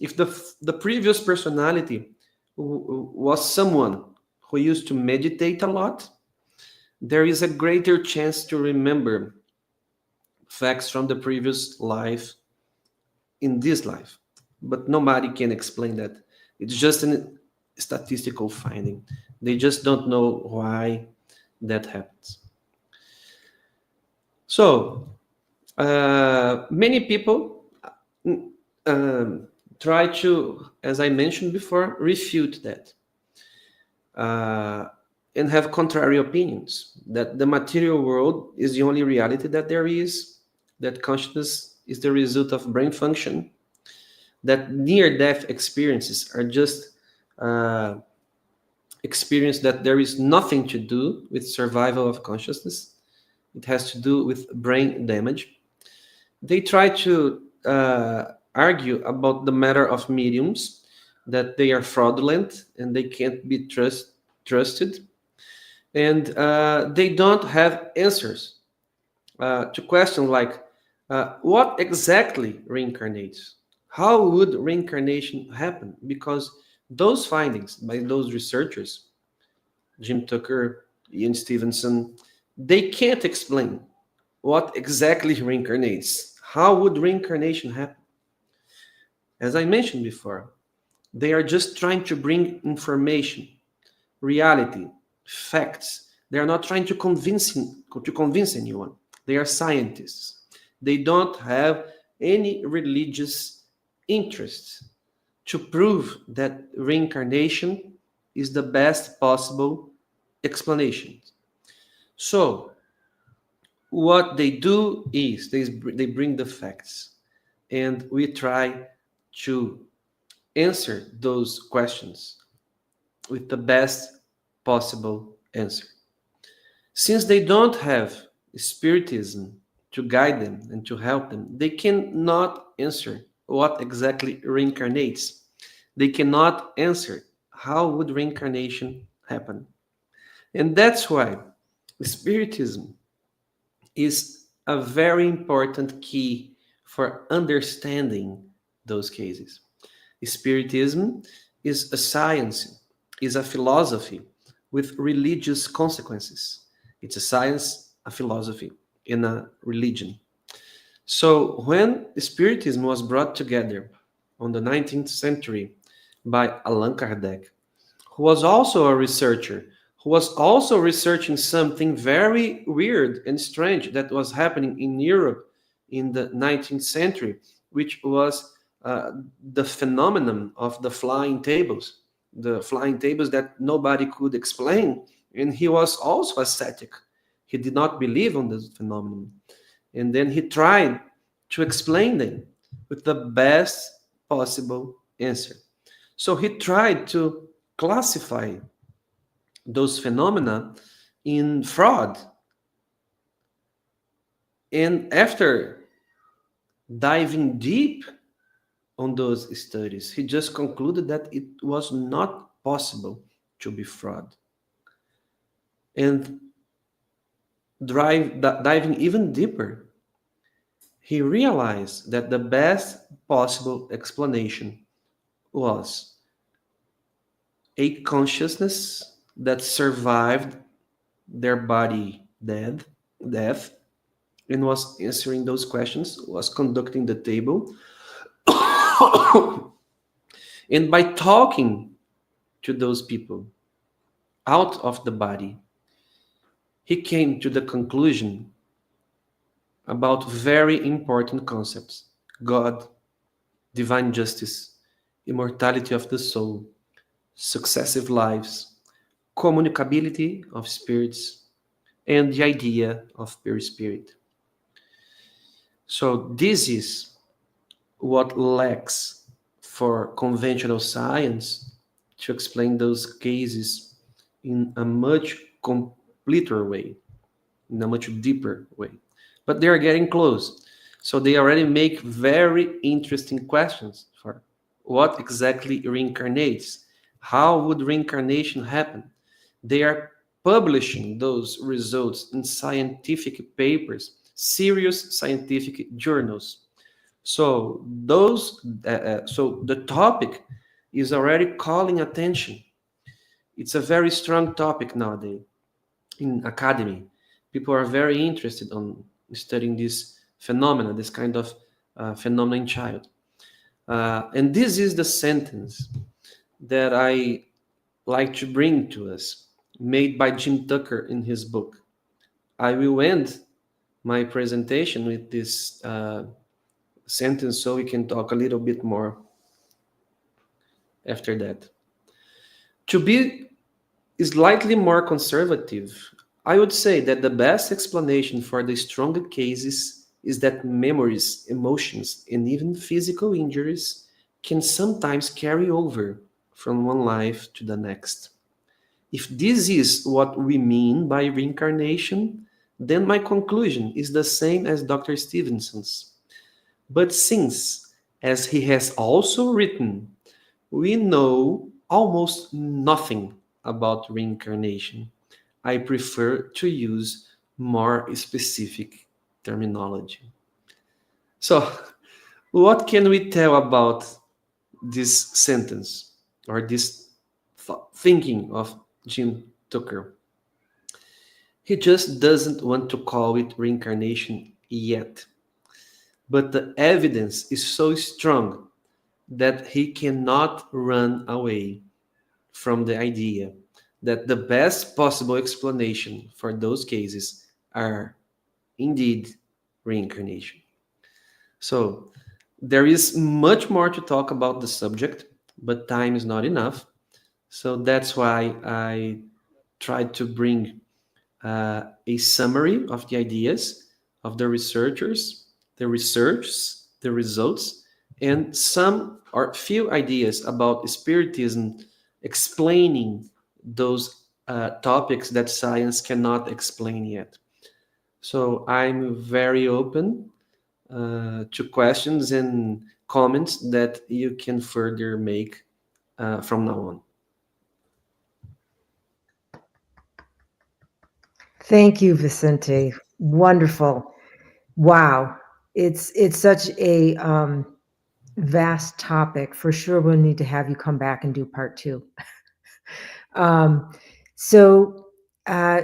If the previous personality was someone who used to meditate a lot, there is a greater chance to remember facts from the previous life in this life. But nobody can explain that. It's just a statistical finding. They just don't know why that happens. So, many people try to, as I mentioned before, refute that and have contrary opinions, that the material world is the only reality that there is, that consciousness is the result of brain function, that near-death experiences are just experience that there is nothing to do with survival of consciousness. It has to do with brain damage. They try to argue about the matter of mediums, that they are fraudulent and they can't be trusted, and they don't have answers to questions like what exactly reincarnates? How would reincarnation happen? Because those findings by those researchers, Jim Tucker, Ian Stevenson, they can't explain what exactly reincarnates. How would reincarnation happen? As I mentioned before, they are just trying to bring information, reality, facts. They are not trying to convince anyone. They are scientists. They don't have any religious interest to prove that reincarnation is the best possible explanation. So, what they do is they bring the facts, and we try to answer those questions with the best possible answer. Since they don't have spiritism to guide them and to help them, they cannot answer what exactly reincarnates. They cannot answer how would reincarnation happen. And that's why spiritism is a very important key for understanding those cases. Spiritism is a science, is a philosophy with religious consequences. It's a science, a philosophy, and a religion. So when Spiritism was brought together on the 19th century by Allan Kardec, who was also a researcher, who was also researching something very weird and strange that was happening in Europe in the 19th century, which was uh, the phenomenon of the flying tables that nobody could explain. And he was also ascetic. He did not believe on this phenomenon. And then he tried to explain them with the best possible answer. So he tried to classify those phenomena in fraud. And after diving deep on those studies, he just concluded that it was not possible to be fraud. And diving even deeper, he realized that the best possible explanation was a consciousness that survived their body death, and was answering those questions, was conducting the table. And by talking to those people out of the body, he came to the conclusion about very important concepts: God, divine justice, immortality of the soul, successive lives, communicability of spirits, and the idea of pure spirit. So, this is what lacks for conventional science to explain those cases in a much completer way, in a much deeper way. But they are getting close. So they already make very interesting questions for what exactly reincarnates? How would reincarnation happen? They are publishing those results in scientific papers, serious scientific journals. So the topic is already calling attention. It's a very strong topic nowadays in academy. People are very interested on studying this phenomena, this kind of phenomena in child. And this is the sentence that I like to bring to us, made by Jim Tucker in his book. I will end my presentation with this sentence so we can talk a little bit more after that. To be slightly more conservative, I would say that the best explanation for the stronger cases is that memories, emotions, and even physical injuries can sometimes carry over from one life to the next. If this is what we mean by reincarnation, then my conclusion is the same as Dr. Stevenson's. But since As he has also written, we know almost nothing about reincarnation. I prefer to use more specific terminology. So, what can we tell about this sentence or this thinking of Jim Tucker? He just doesn't want to call it reincarnation yet. But the evidence is so strong that he cannot run away from the idea that the best possible explanation for those cases are indeed reincarnation. So there is much more to talk about the subject, but time is not enough. So that's why I tried to bring a summary of the ideas of the researchers, the research, the results, and some or few ideas about Spiritism explaining those topics that science cannot explain yet. So I'm very open to questions and comments that you can further make from now on. Thank you, Vicente. Wonderful. Wow. It's such a vast topic. For sure, we'll need to have you come back and do part two. Um, so uh,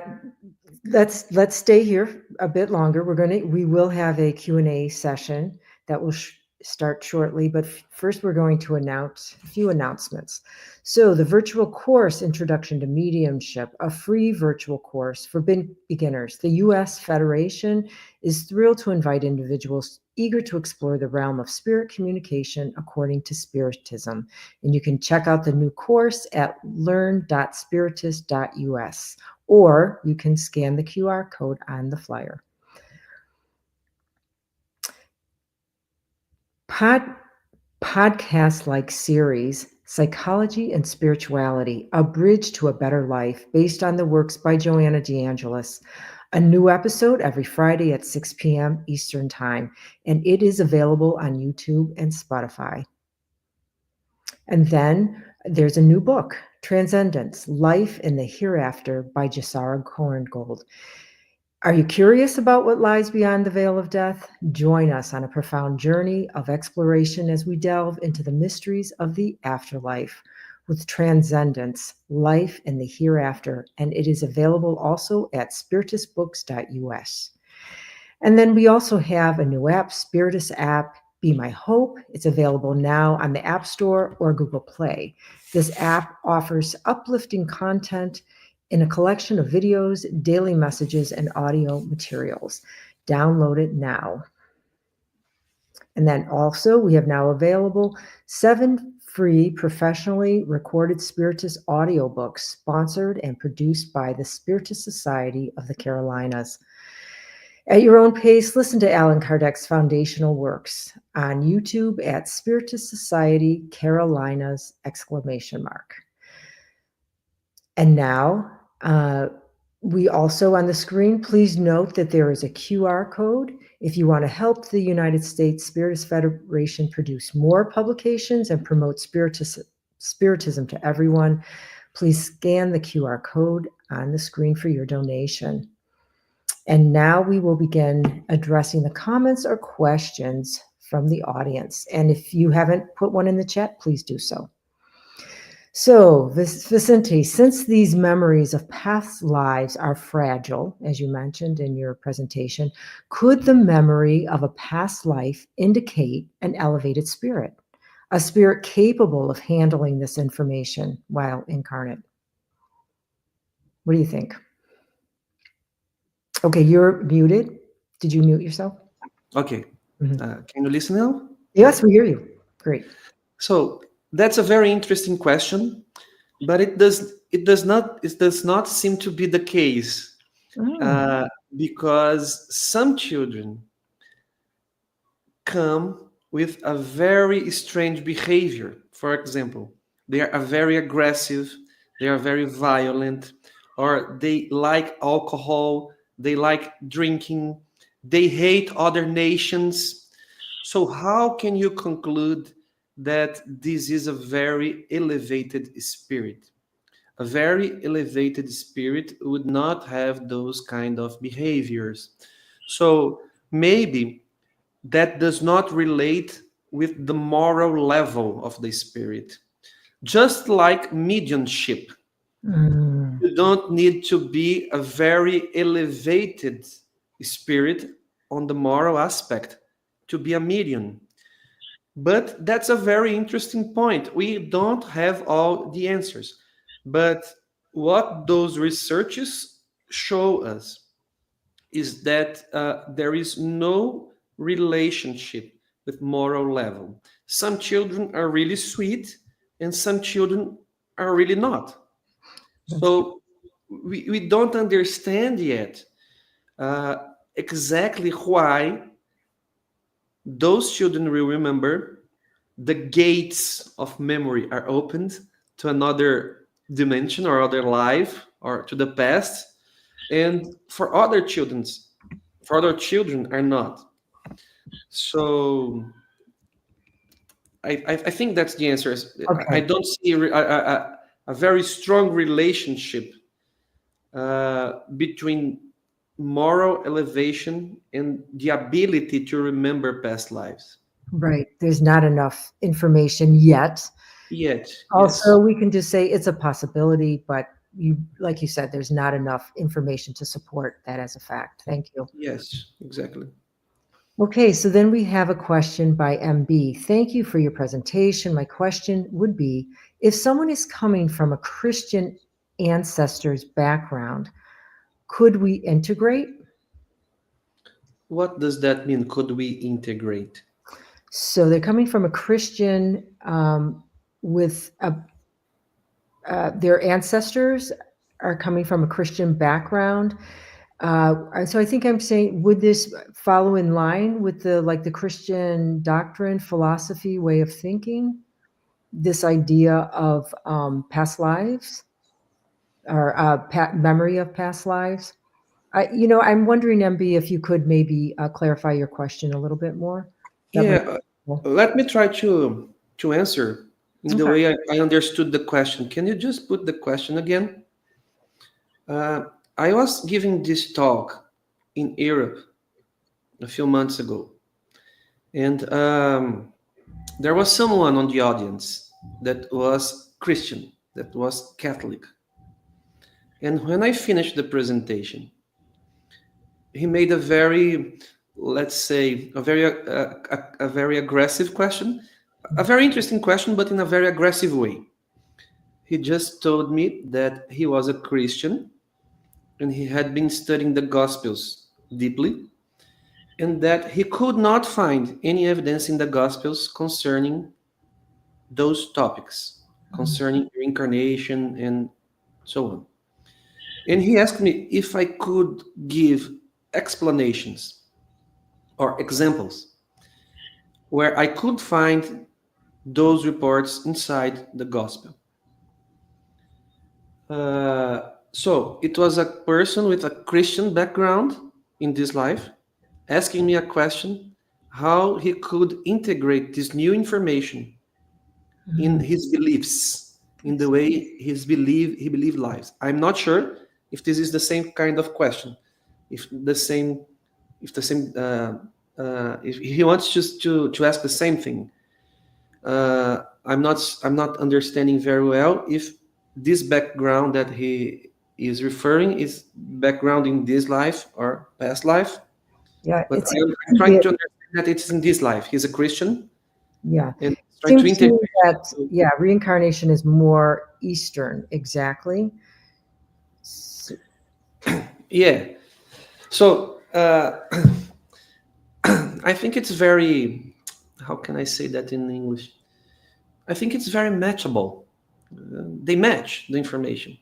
let's stay here a bit longer. We will have a Q&A session that will start shortly, but first we're going to announce a few announcements. So the virtual course Introduction to Mediumship, a free virtual course for beginners. The U.S. Federation is thrilled to invite individuals eager to explore the realm of spirit communication according to Spiritism. And you can check out the new course at learn.spiritist.us, or you can scan the QR code on the flyer. Podcast-like series, Psychology and Spirituality, A Bridge to a Better Life, based on the works by Joanna DeAngelis. A new episode every Friday at 6 p.m. Eastern Time, and it is available on YouTube and Spotify. And then there's a new book, Transcendence, Life in the Hereafter by Jasara Korngold. Are you curious about what lies beyond the veil of death? Join us on a profound journey of exploration as we delve into the mysteries of the afterlife with Transcendence, Life in the Hereafter, and it is available also at spiritistbooks.us. And then we also have a new app, Spiritist app, Be My Hope. It's available now on the App Store or Google Play. This app offers uplifting content in a collection of videos, daily messages, and audio materials. Download it now. And then also, we have now available 7 free professionally recorded Spiritist audiobooks sponsored and produced by the Spiritist Society of the Carolinas. At your own pace, listen to Allan Kardec's foundational works on YouTube at Spiritist Society Carolinas ! And now, we also on the screen, please note that there is a QR code. If you want to help the United States Spiritist Federation produce more publications and promote Spiritism to everyone, please scan the QR code on the screen for your donation. And now we will begin addressing the comments or questions from the audience. And if you haven't put one in the chat, please do so. So, Vicente, since these memories of past lives are fragile, as you mentioned in your presentation, could the memory of a past life indicate an elevated spirit, a spirit capable of handling this information while incarnate? What do you think? Okay, you're muted. Did you mute yourself? Okay. Can you listen now? Yes, we hear you. Great. So that's a very interesting question, but it does not seem to be the case because some children come with a very strange behavior. For example, they are very aggressive, they are very violent, or they like alcohol, they like drinking, they hate other nations. So how can you conclude that this is a very elevated spirit? A very elevated spirit would not have those kind of behaviors. So maybe that does not relate with the moral level of the spirit. Just like mediumship, Mm, you don't need to be a very elevated spirit on the moral aspect to be a medium. But that's a very interesting point. We don't have all the answers. But what those researches show us is that there is no relationship with moral level. Some children are really sweet, and some children are really not. that's true. So we don't understand yet uh, exactly why those children will remember, the gates of memory are opened to another dimension or other life or to the past, and for other children are not. So I think that's the answer. I Okay. don't see a very strong relationship between moral elevation and the ability to remember past lives. Right. There's not enough information yet. Yet, Also, yes, we can just say it's a possibility, but like you said, there's not enough information to support that as a fact. Thank you. yes, exactly. Okay, so then we have a question by MB. Thank you for your presentation. My question would be, if someone is coming from a Christian ancestor's background, could we integrate? What does that mean? Could we integrate? So they're coming from a Christian with their ancestors are coming from a Christian background. So I think I'm saying, would this follow in line with the Christian doctrine, philosophy, way of thinking? This idea of past lives or memory of past lives. I'm wondering, MB, if you could maybe clarify your question a little bit more. That Yeah, might be helpful. let me try to answer in the Okay. way I understood the question. Can you just put the question again? Uh, I was giving this talk in Europe a few months ago, and there was someone on the audience that was Christian, that was Catholic. And when I finished the presentation, he made a very, let's say, a very aggressive question, a very interesting question, but in a very aggressive way. He just told me that he was a Christian and he had been studying the Gospels deeply, and that he could not find any evidence in the Gospels concerning those topics, concerning reincarnation and so on. And he asked me if I could give explanations or examples where I could find those reports inside the Gospel. So it was a person with a Christian background in this life asking me a question how he could integrate this new information in Mhm. his beliefs, in the way he believed lives. I'm not sure if this is the same kind of question, if the same, if the same, if he wants just to ask the same thing. I'm not understanding very well if this background that he is referring is background in this life or past life. Yeah, But it seems I'm to trying be, to understand that it's in this life. He's a Christian yeah. and he's trying to Seems to integrate. me that, yeah, reincarnation is more Eastern, exactly. Yeah. So I think it's very, how can I say that in English? I think it's very matchable. They match the information.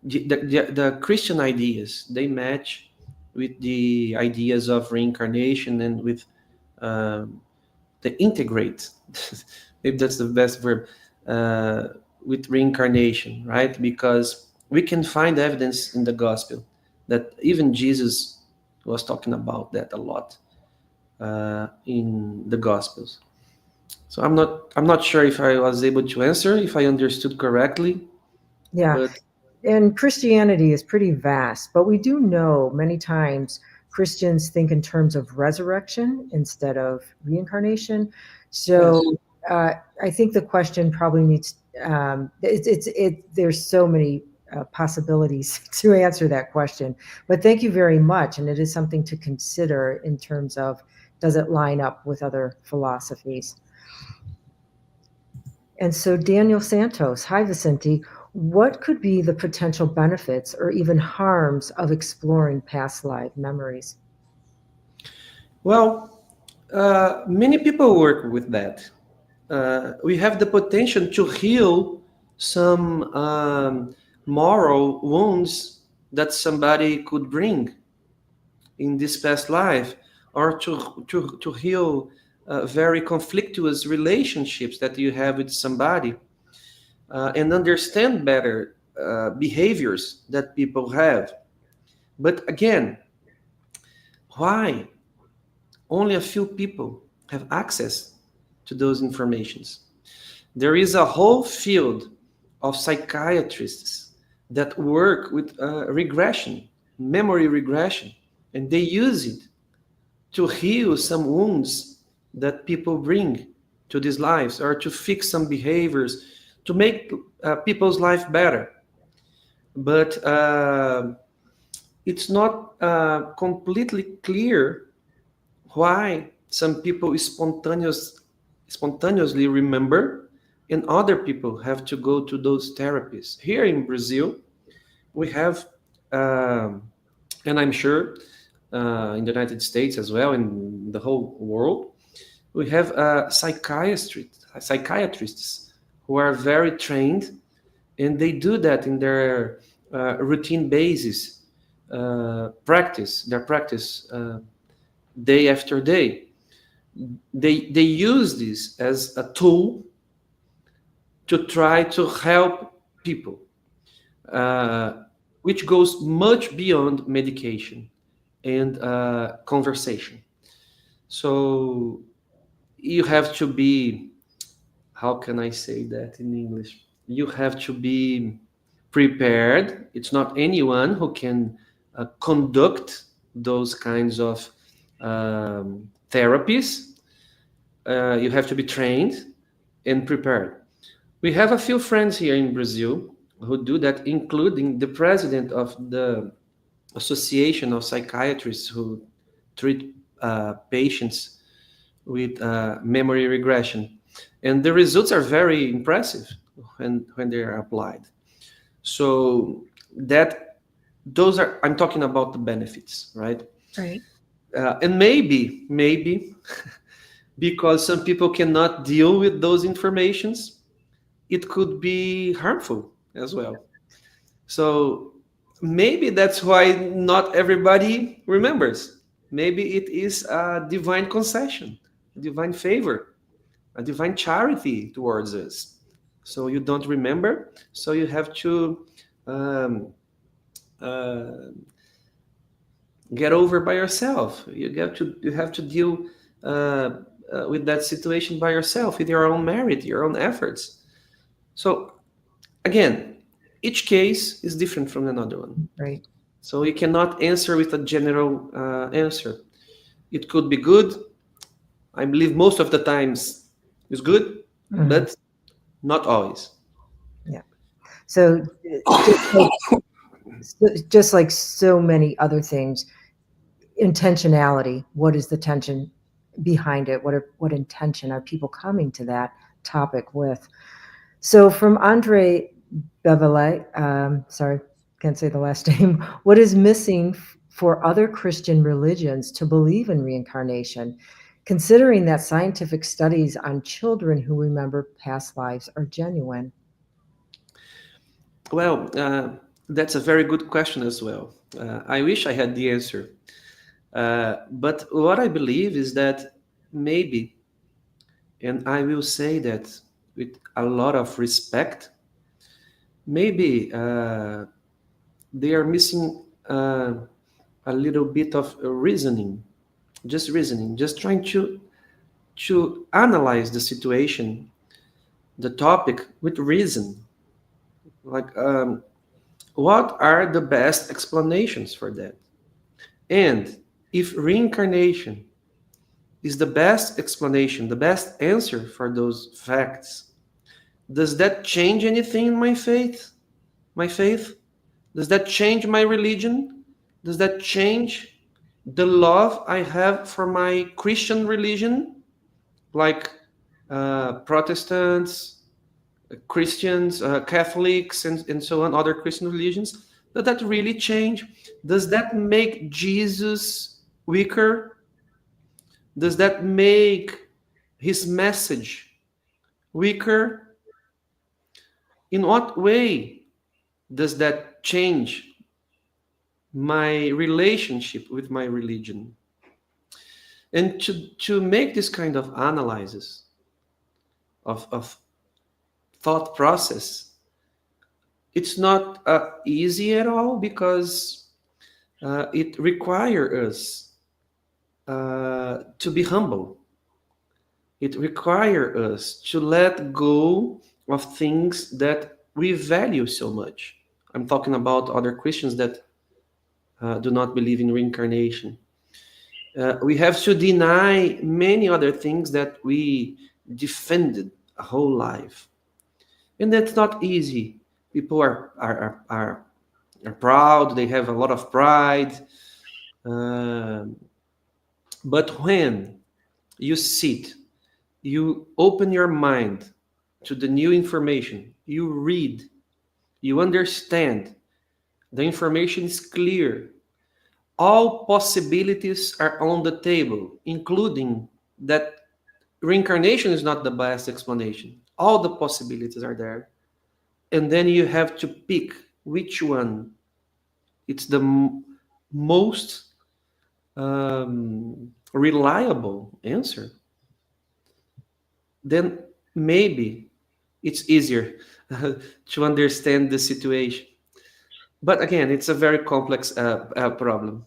The Christian ideas, they match with the ideas of reincarnation and with um, the integrate. Maybe that's the best verb, uh, with reincarnation, right? Because we can find evidence in the gospel that even Jesus was talking about that a lot. in the Gospels. So I'm not sure if I was able to answer, if I understood correctly, Yeah. but And Christianity is pretty vast, but we do know many times Christians think in terms of resurrection instead of reincarnation. yes. So I think the question probably needs there's so many possibilities to answer that question. But thank you very much, and it is something to consider in terms of does it line up with other philosophies. And so, Daniel Santos, hi, Vicente. What could be the potential benefits or even harms of exploring past life memories? Well, many people work with that. We have the potential to heal some moral wounds that somebody could bring in this past life, or to heal very conflictuous relationships that you have with somebody, and understand better behaviors that people have. But again, why only a few people have access to those informations? There is a whole field of psychiatrists that work with regression, memory regression, and they use it to heal some wounds that people bring to these lives, or to fix some behaviors, to make people's life better. But it's not completely clear why some people spontaneously remember, and other people have to go to those therapies. Here in Brazil, we have, um, and I'm sure in the United States as well, in the whole world, we have psychiatrists who are very trained, and they do that in their routine basis, their practice day after day. They use this as a tool to try to help people, uh, which goes much beyond medication and conversation. So you have to be, how can I say that in English? You have to be prepared. It's not anyone who can conduct those kinds of therapies. You have to be trained and prepared. We have a few friends here in Brazil who do that, including the president of the Association of Psychiatrists who treat patients with memory regression. And the results are very impressive when they are applied. So that those are, I'm talking about the benefits, right? Right. And maybe because some people cannot deal with those informations, it could be harmful as well. So maybe that's why not everybody remembers. Maybe it is a divine concession, a divine favor, a divine charity towards us. So you don't remember, so you have to um, uh, get over by yourself. You have to deal with that situation by yourself, with your own merit, your own efforts. So again, each case is different from another one. Right. So you cannot answer with a general answer. It could be good. I believe most of the times it's good, Mhm. but not always. Yeah. So just like so many other things, intentionality. What is the tension behind it? What intention are people coming to that topic with? So from Andre Bevelet, sorry, can't say the last name. What is missing for other Christian religions to believe in reincarnation, considering that scientific studies on children who remember past lives are genuine? Well, that's a very good question as well. I wish I had the answer. But what I believe is that maybe, and I will say that with a lot of respect, maybe they are missing a little bit of reasoning. just reasoning, just trying to analyze the situation, the topic with reason. Like, what are the best explanations for that? And if reincarnation is the best explanation, the best answer for those facts, does that change anything in my faith? My faith? Does that change my religion? Does that change the love I have for my Christian religion? Like Protestants, Christians, Catholics, and so on, other Christian religions? Does that really change? Does that make Jesus weaker? Does that make his message weaker? In what way does that change my relationship with my religion? And to make this kind of analysis of thought process, it's not easy at all because it requires us to be humble. It requires us to let go of things that we value so much. I'm talking about other Christians that do not believe in reincarnation. We have to deny many other things that we defended a whole life. And that's not easy. People are proud, they have a lot of pride. Um but when you sit, you open your mind to the new information, you read, you understand, the information is clear. All possibilities are on the table, including that reincarnation is not the best explanation. All the possibilities are there. And then you have to pick which one it's the most reliable answer. Then maybe it's easier to understand the situation. But again, it's a very complex problem.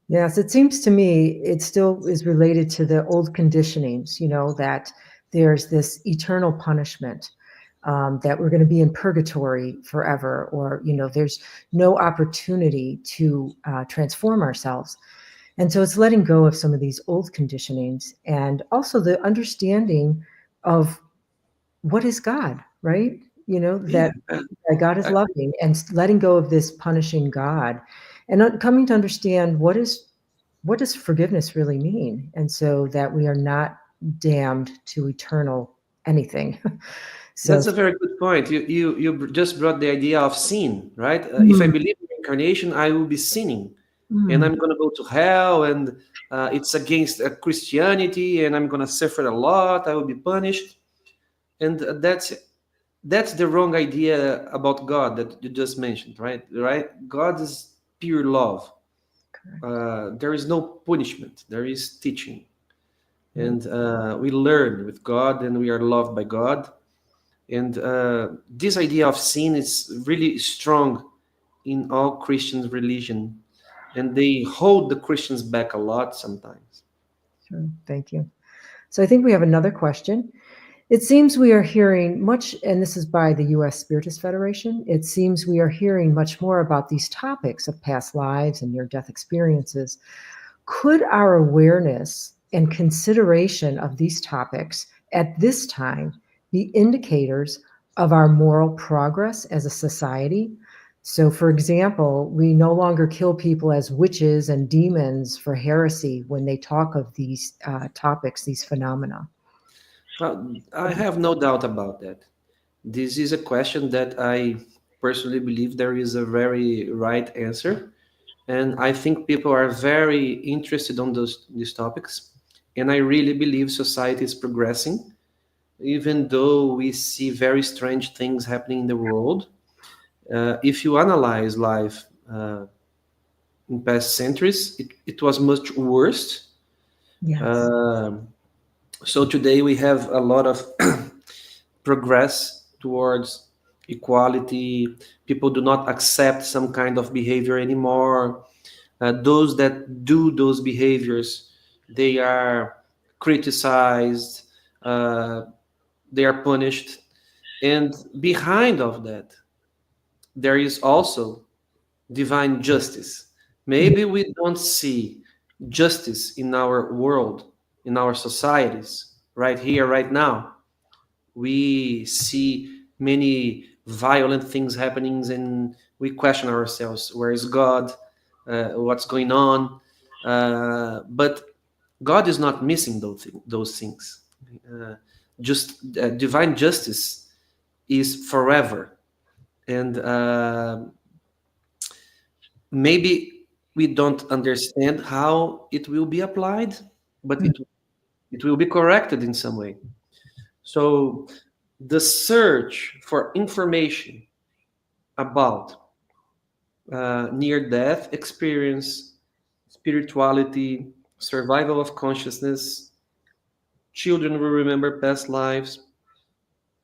Yes, it seems to me it still is related to the old conditionings, that there's this eternal punishment, that we're going to be in purgatory forever, or, there's no opportunity to transform ourselves. And so it's letting go of some of these old conditionings and also the understanding of what is God, right? Yeah, That God is uh, loving, and letting go of this punishing God, and coming to understand what does forgiveness really mean, and so that we are not damned to eternal anything. So, that's a very good point. You just brought the idea of sin, right? If I mm, believe in reincarnation, I will be sinning, and mm, I'm going to go to hell, and it's against Christianity, and I'm going to suffer a lot. I will be punished, and that's the wrong idea about God that you just mentioned, right? Right? God is pure love. correct. There is no punishment. There is teaching, Yeah, and we learn with God, and we are loved by God. And this idea of sin is really strong in all Christian religion, and they hold the Christians back a lot sometimes. sure. Thank you. So I think we have another question. It seems we are hearing much, and this is by the U.S. Spiritist Federation. It seems we are hearing much more about these topics of past lives and near-death experiences. Could our awareness and consideration of these topics at this time be indicators of our moral progress as a society? So, for example, we no longer kill people as witches and demons for heresy when they talk of these topics, these phenomena. Well, I have no doubt about that. This is a question that I personally believe there is a very right answer, and I think people are very interested on these topics. And I really believe society is progressing, even though we see very strange things happening in the world. If you analyze life in past centuries, it was much worse. Yes. Um so today we have a lot of progress towards equality. People do not accept some kind of behavior anymore. Those that do those behaviors, they are criticized, uh, they are punished, and behind of that, there is also divine justice. Maybe we don't see justice in our world, in our societies, right here, right now. We see many violent things happening, and we question ourselves: where is God? What's going on? But God is not missing those things. Uh, just divine justice is forever, and maybe we don't understand how it will be applied, but it will be corrected in some way. So the search for information about near death experience, spirituality, survival of consciousness, children will remember past lives.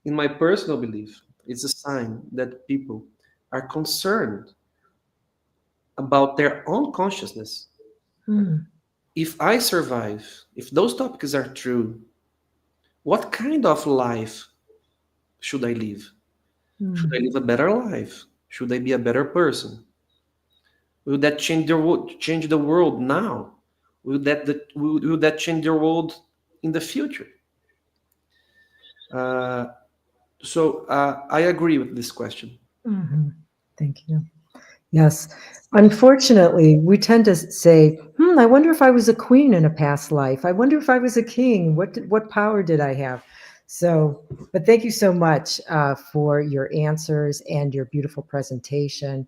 In my personal belief, it's a sign that people are concerned about their own consciousness. Mm, If I survive, if those topics are true, what kind of life should I live? Should I mm, live a better life? Should I be a better person? Will that change the world now? Will that change the world in the future? Uh, so I agree with this question. mhm. Thank you. Yes. Unfortunately, we tend to say, I wonder if I was a queen in a past life. I wonder if I was a king. What power did I have? So, but thank you so much for your answers and your beautiful presentation.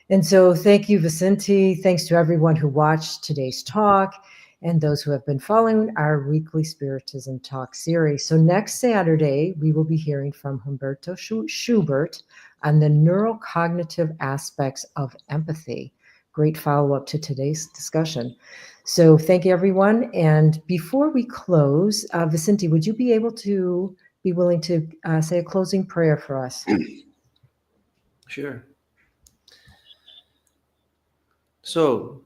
And so, thank you, Vicente. Thanks to everyone who watched today's talk and those who have been following our weekly Spiritism Talk series. So, next Saturday, we will be hearing from Humberto Schubert on the neurocognitive aspects of empathy. Great follow up to today's discussion. So, thank you, everyone. And before we close, Vicente, would you be willing to say a closing prayer for us? Sure. So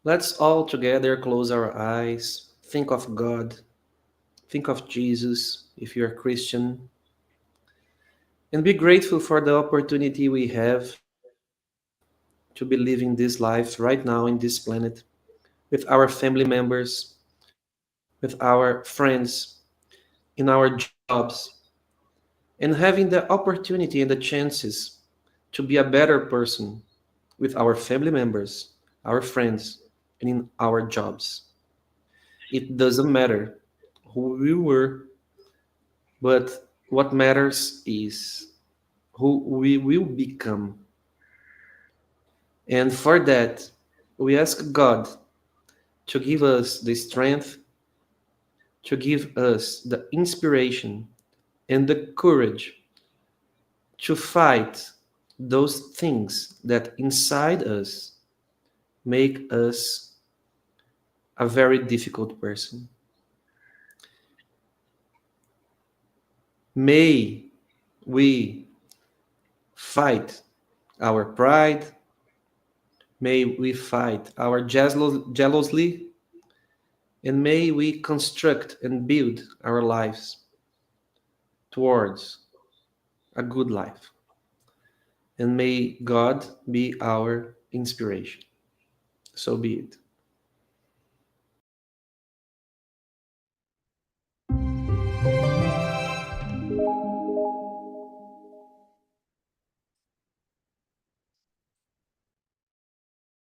let's all together close our eyes, think of God, think of Jesus if you're a Christian, and be grateful for the opportunity we have to be living this life right now in this planet with our family members, with our friends, in our jobs, and having the opportunity and the chances to be a better person with our family members, our friends, and in our jobs. It doesn't matter who we were, but what matters is who we will become. And for that, we ask God to give us the strength, to give us the inspiration and the courage to fight those things that inside us make us a very difficult person. May we fight our pride, may we fight our jealously, and may we construct and build our lives towards a good life. And may God be our inspiration. So be it.